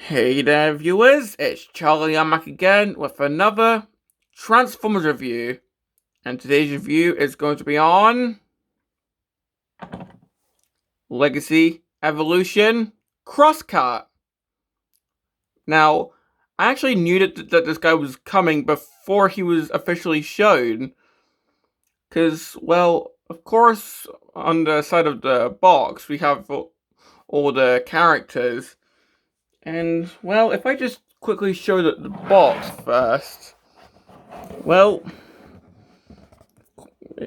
Hey there, viewers, it's Charlie. I'm back again with another Transformers review. And today's review is going to be on Legacy Evolution Crosscut. Now, I actually knew that this guy was coming before he was officially shown. Because, well, of course, on the side of the box, we have all the characters. And, well, if I just quickly show the box first, well,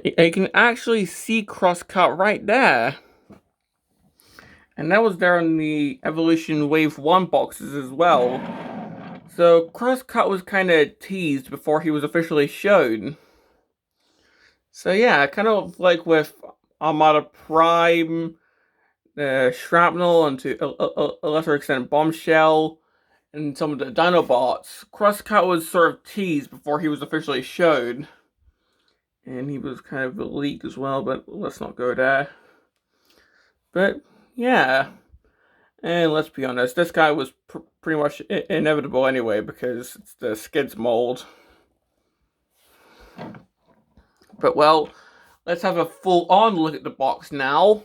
you can actually see Crosscut right there. And that was there on the Evolution Wave 1 boxes as well. So Crosscut was kind of teased before he was officially shown. So yeah, kind of like with Armada Prime, Shrapnel, and to a lesser extent Bombshell, and some of the Dinobots, Crosscut was sort of teased before he was officially shown. And he was kind of leaked as well, but let's not go there. But yeah, and let's be honest, this guy was pretty much inevitable anyway because it's the Skids mold. But well, let's have a full-on look at the box now.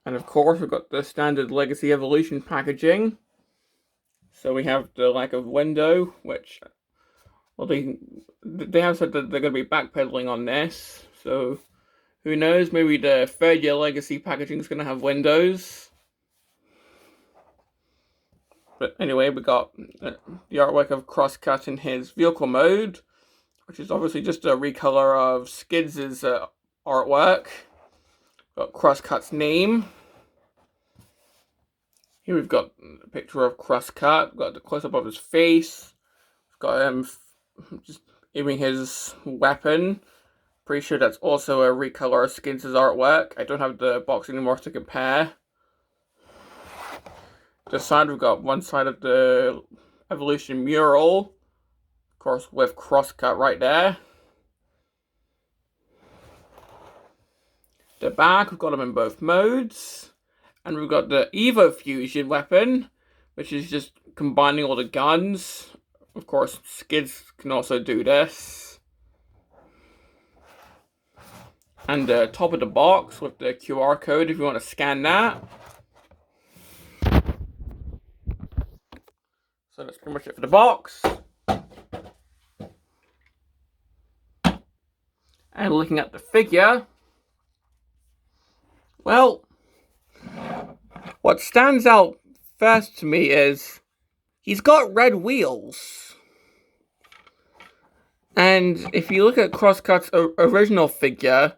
And of course, we've got the standard Legacy Evolution packaging. So we have the lack of window, which, well, they have said that they're going to be backpedaling on this. So who knows? Maybe the third year Legacy packaging is going to have windows. But anyway, we got the artwork of Crosscut in his vehicle mode, which is obviously just a recolor of Skids' artwork. Got Crosscut's name. Here we've got a picture of Crosscut. We've got the close-up of his face. We've got him just aiming his weapon. Pretty sure that's also a recolor of Skids' artwork. I don't have the box anymore to compare. This side, we've got one side of the Evolution mural. Of course, with Crosscut right there. The back, we've got them in both modes. And we've got the Evo Fusion weapon, which is just combining all the guns. Of course, Skids can also do this. And the top of the box with the QR code if you want to scan that. So that's pretty much it for the box. And looking at the figure, well, what stands out first to me is he's got red wheels. And if you look at Crosscut's original figure,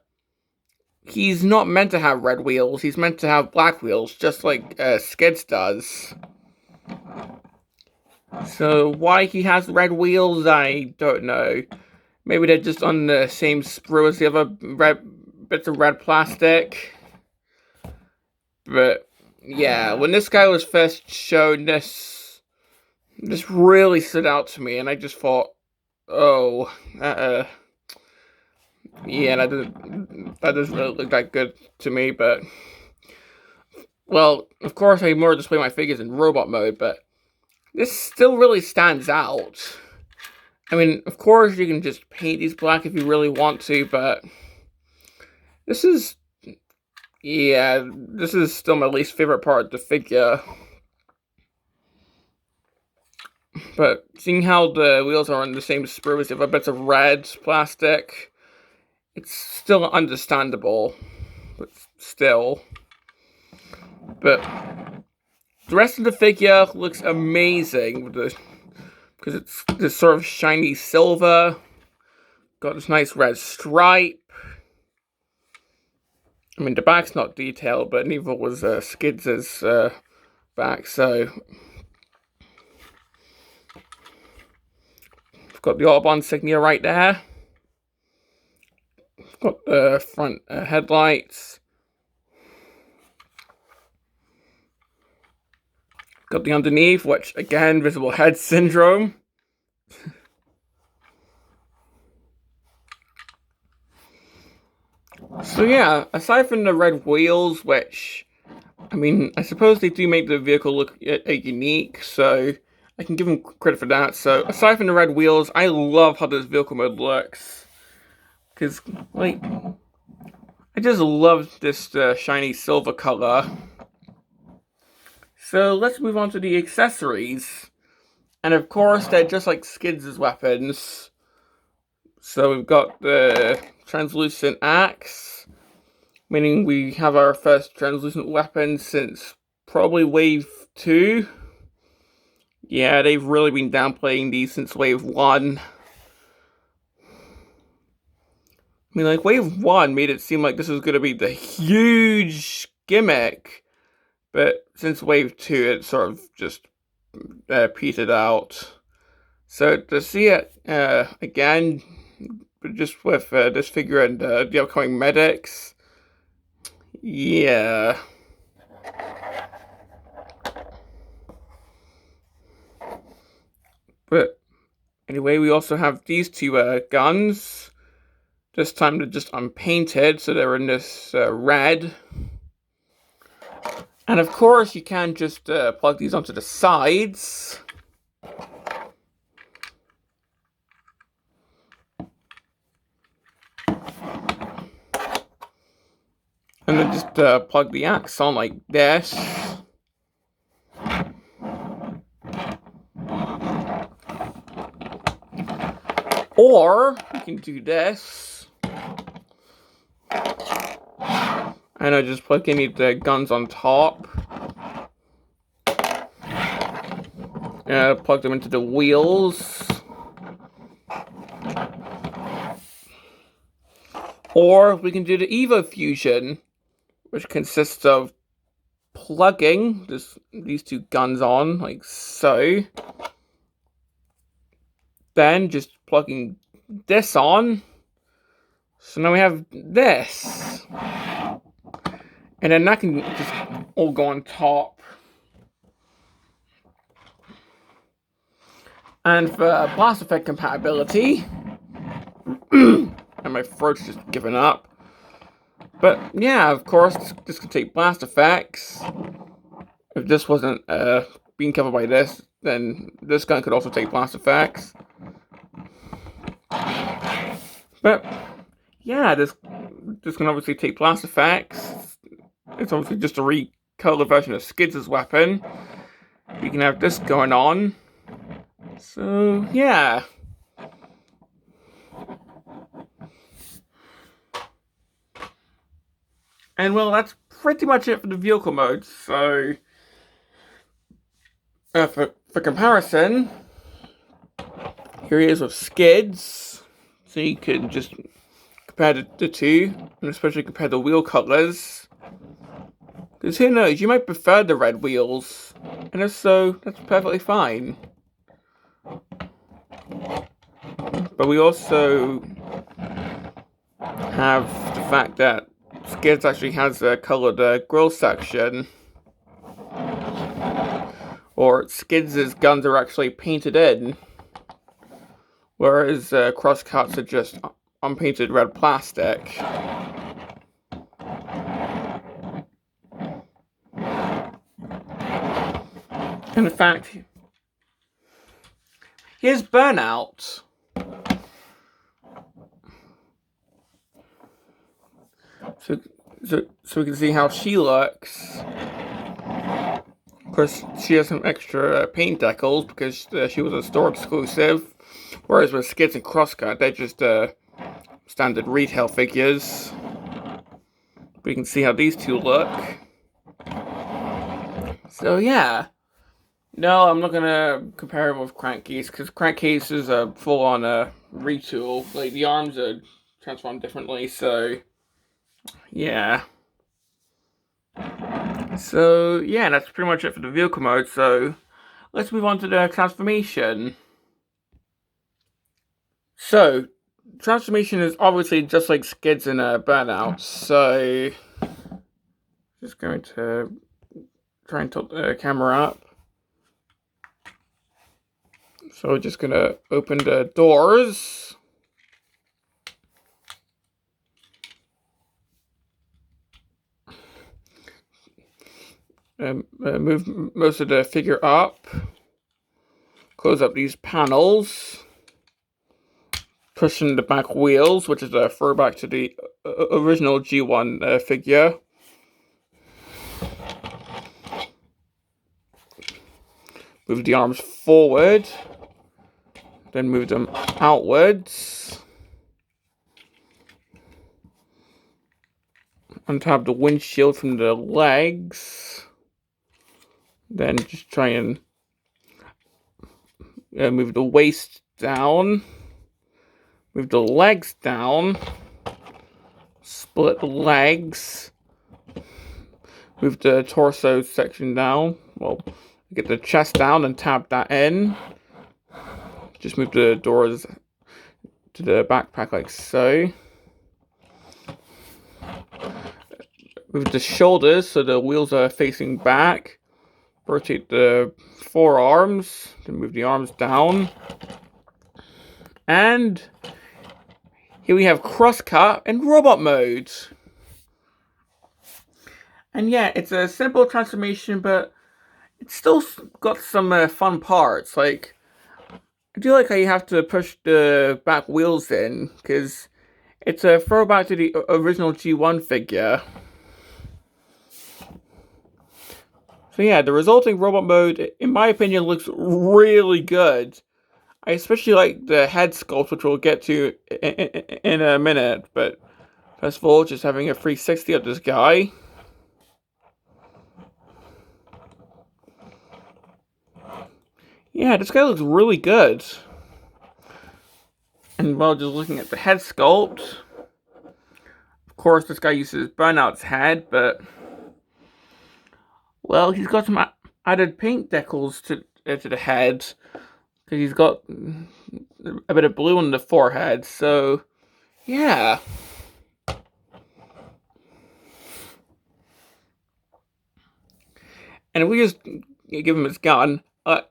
he's not meant to have red wheels. He's meant to have black wheels, just like Skids does. So why he has red wheels, I don't know. Maybe they're just on the same sprue as the other bits of red plastic. But yeah, when this guy was first shown, this really stood out to me, and I just thought, oh, yeah, that doesn't really look that good to me. But well, of course, I more display my figures in robot mode, but this still really stands out. I mean, of course, you can just paint these black if you really want to, but this is, yeah, this is still my least favorite part of the figure. But seeing how the wheels are on the same sprue as the other bits of red plastic, it's still understandable, but still. But the rest of the figure looks amazing because it's this sort of shiny silver. Got this nice red stripe. I mean, the back's not detailed, but neither was Skids' back, so we've got the Autobahn insignia right there. Got the front headlights. Got the underneath, which again, visible head syndrome. So yeah, aside from the red wheels, which, I mean, I suppose they do make the vehicle look unique, so I can give them credit for that. So aside from the red wheels, I love how this vehicle mode looks. Because, like, I just love this shiny silver color. So let's move on to the accessories. And of course, they're just like Skids' weapons. So we've got the translucent axe, meaning we have our first translucent weapon since probably Wave 2. Yeah, they've really been downplaying these since Wave 1. I mean, like, Wave 1 made it seem like this was going to be the huge gimmick. But since Wave 2, it sort of just petered out. So to see it again, just with this figure and the upcoming medics, yeah. But anyway, we also have these two guns. This time they're just unpainted, so they're in this red. And of course, you can just plug these onto the sides. And then just plug the axe on like this. Or you can do this. And I just plug any of the guns on top. Plug them into the wheels. Or we can do the Evo Fusion, which consists of plugging these two guns on, like so. Then just plugging this on. So now we have this. And then that can just all go on top. And for blast effect compatibility, and my throat's just given up. But yeah, of course, this can take blast effects. If this wasn't being covered by this, then this gun could also take blast effects. But yeah, this can obviously take blast effects. It's obviously just a recolored version of Skids' weapon. We can have this going on. So yeah. And well, that's pretty much it for the vehicle modes. So for comparison, here he is with Skids. So you can just compare the two, and especially compare the wheel colors. Because who knows, you might prefer the red wheels, and if so, that's perfectly fine. But we also have the fact that Skids actually has a colored grill section. Or Skids' guns are actually painted in. Whereas Crosscuts are just unpainted red plastic. And in fact, here's Burnout. So we can see how she looks. Of course, she has some extra paint decals because she was a store exclusive. Whereas with Skids and Crosscut, they're just standard retail figures. We can see how these two look. So yeah. No, I'm not gonna compare him with Crankcase, because Crankcase is a full-on retool. Like, the arms are transformed differently, so yeah. So yeah, that's pretty much it for the vehicle mode, so let's move on to the transformation. So, transformation is obviously just like Skids and Burnout, so just going to try and tilt the camera up. So we're just gonna open the doors. move most of the figure up, close up these panels, pushing the back wheels, which is a throwback to the original G1 figure. Move the arms forward, then move them outwards. Untap the windshield from the legs. Then just try and move the waist down. Move the legs down. Split the legs. Move the torso section down. Well, get the chest down and tap that in. Just move the doors to the backpack like so. Move the shoulders so the wheels are facing back. Rotate the forearms. Then move the arms down. And here we have Crosscut in robot mode. And yeah, it's a simple transformation, but it's still got some fun parts. Like, I do like how you have to push the back wheels in, because it's a throwback to the original G1 figure. So yeah, the resulting robot mode, in my opinion, looks really good. I especially like the head sculpt, which we'll get to in a minute. But first of all, just having a 360 of this guy. Yeah, this guy looks really good. And while just looking at the head sculpt, of course, this guy uses Burnout's head, but well, he's got some added paint decals to the head, because he's got a bit of blue on the forehead. So, yeah. And if we just give him his gun, I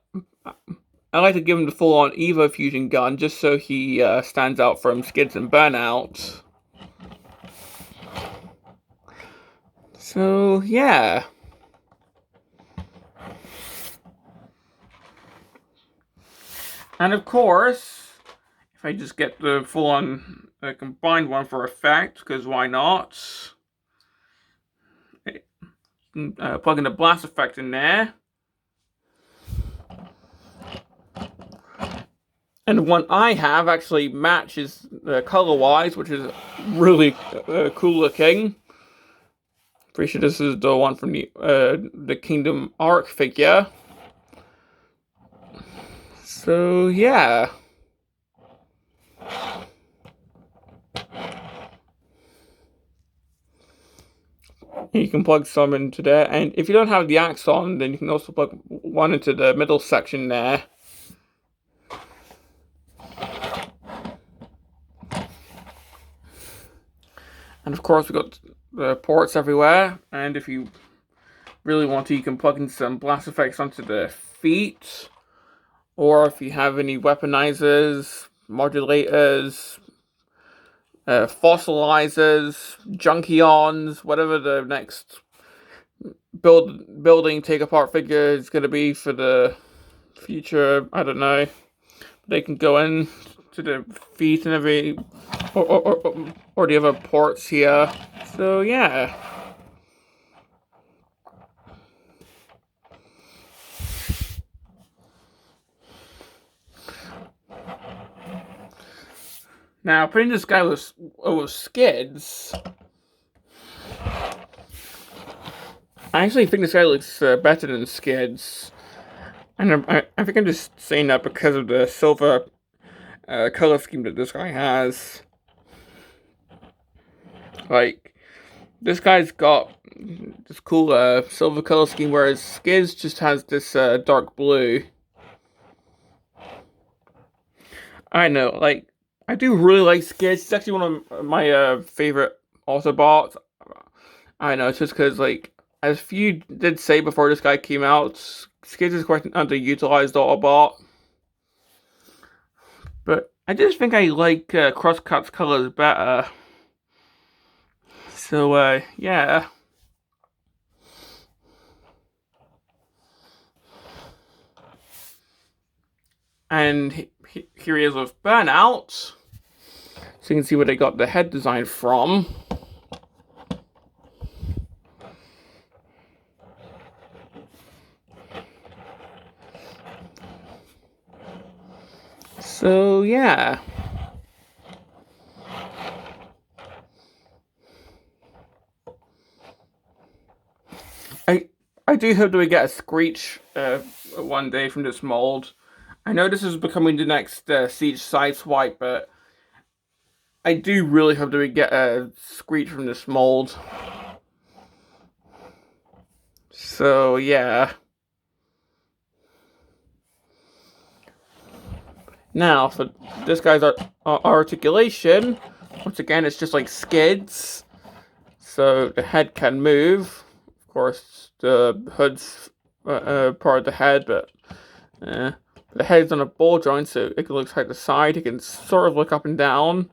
like to give him the full-on Evo Fusion gun, just so he stands out from Skids and Burnout. So, yeah. And of course, if I just get the full-on combined one for effect, because why not? Plug in the blast effect in there. And the one I have actually matches color-wise, which is really cool looking. Pretty sure this is the one from the Kingdom Arc figure. So yeah. You can plug some into there, and if you don't have the axe on, then you can also plug one into the middle section there. And of course, we've got the ports everywhere, and if you really want to, you can plug in some blast effects onto the feet, or if you have any weaponizers, modulators, fossilizers, junkions, whatever the next building take apart figure is going to be for the future, I don't know. They can go in to the feet and every, or the other ports here. So yeah. Now, putting this guy with skids, I actually think this guy looks better than Skids. And I think I'm just saying that because of the silver color scheme that this guy has. Like, this guy's got this cool silver color scheme, whereas Skids just has this dark blue. I know, like, I do really like Skids. It's actually one of my favorite Autobots. I know, it's just because, like, as you did say before this guy came out, Skids is quite an underutilized Autobot. But I just think I like Crosscut's colors better. So, yeah. And here he is with Burnout. So you can see where they got the head design from. So yeah. I do hope that we get a Screech one day from this mold. I know this is becoming the next Siege Sideswipe, but I do really hope that we get a Screech from this mold. So yeah. Now for this guy's articulation, once again it's just like skids, so the head can move. Of course, the hood's part of the head, but the head's on a ball joint, so it can look side to side. It can sort of look up and down,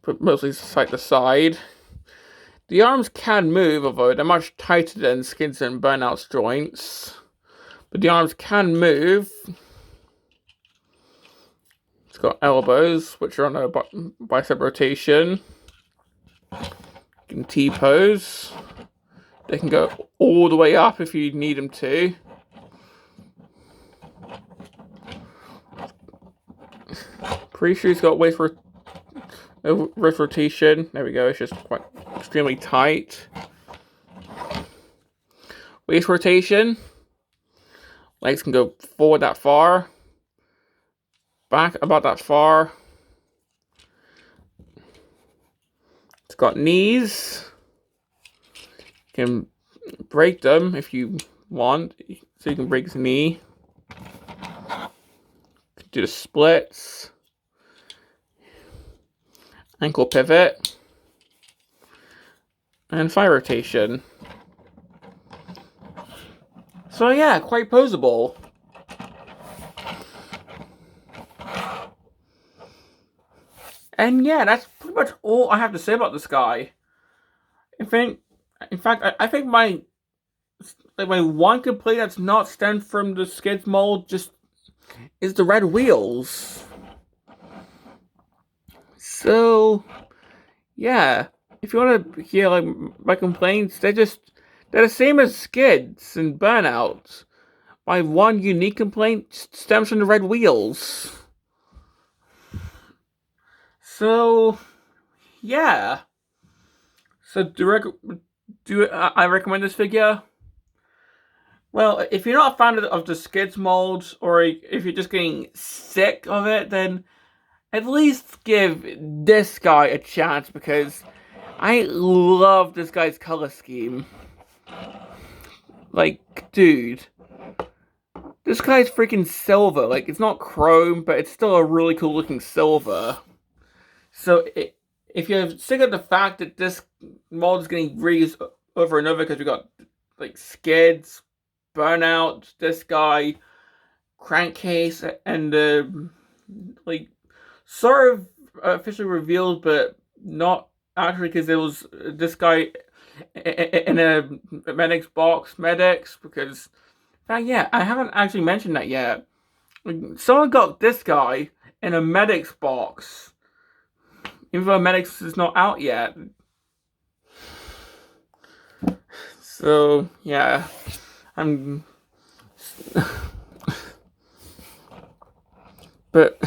but mostly side to side. The arms can move, although they're much tighter than Skids and Burnout's joints. But the arms can move. It's got elbows, which are on a bicep rotation. You can T-pose. They can go all the way up if you need them to. Pretty sure he's got waist rotation. There we go. It's just quite extremely tight. Waist rotation. Legs can go forward that far. Back about that far. It's got knees. You can break them if you want. So you can break the knee. Do the splits. Ankle pivot. And thigh rotation. So yeah, quite poseable. And yeah, that's pretty much all I have to say about this guy. In fact, I think my one complaint that's not stemmed from the Skids mold just is the red wheels. So yeah, if you want to hear like my complaints, they're the same as Skids and Burnout. My one unique complaint stems from the red wheels. So yeah. So do I recommend this figure? Well, if you're not a fan of the Skids mold, or if you're just getting sick of it, then at least give this guy a chance, because I love this guy's color scheme. Like, dude, this guy's freaking silver. Like, it's not chrome, but it's still a really cool looking silver. So if you're sick of the fact that this mold is getting reused over and over, because we got like Skids, Burnout, this guy, Crankcase, and like sort of officially revealed, but not actually, because there was this guy in a Medics box, because yeah, I haven't actually mentioned that yet. Someone got this guy in a Medics box, even though Medics is not out yet. So yeah, but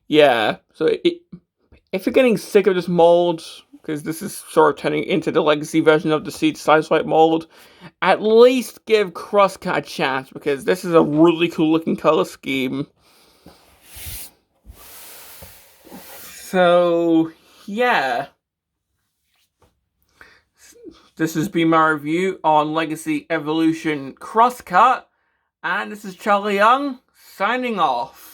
yeah, so if you're getting sick of this mold, because this is sort of turning into the legacy version of the Siege Sideswipe mold, at least give Crosscut a chance, because this is a really cool looking color scheme. So yeah, this has been my review on Legacy Evolution Crosscut, and this is Charlie Young signing off.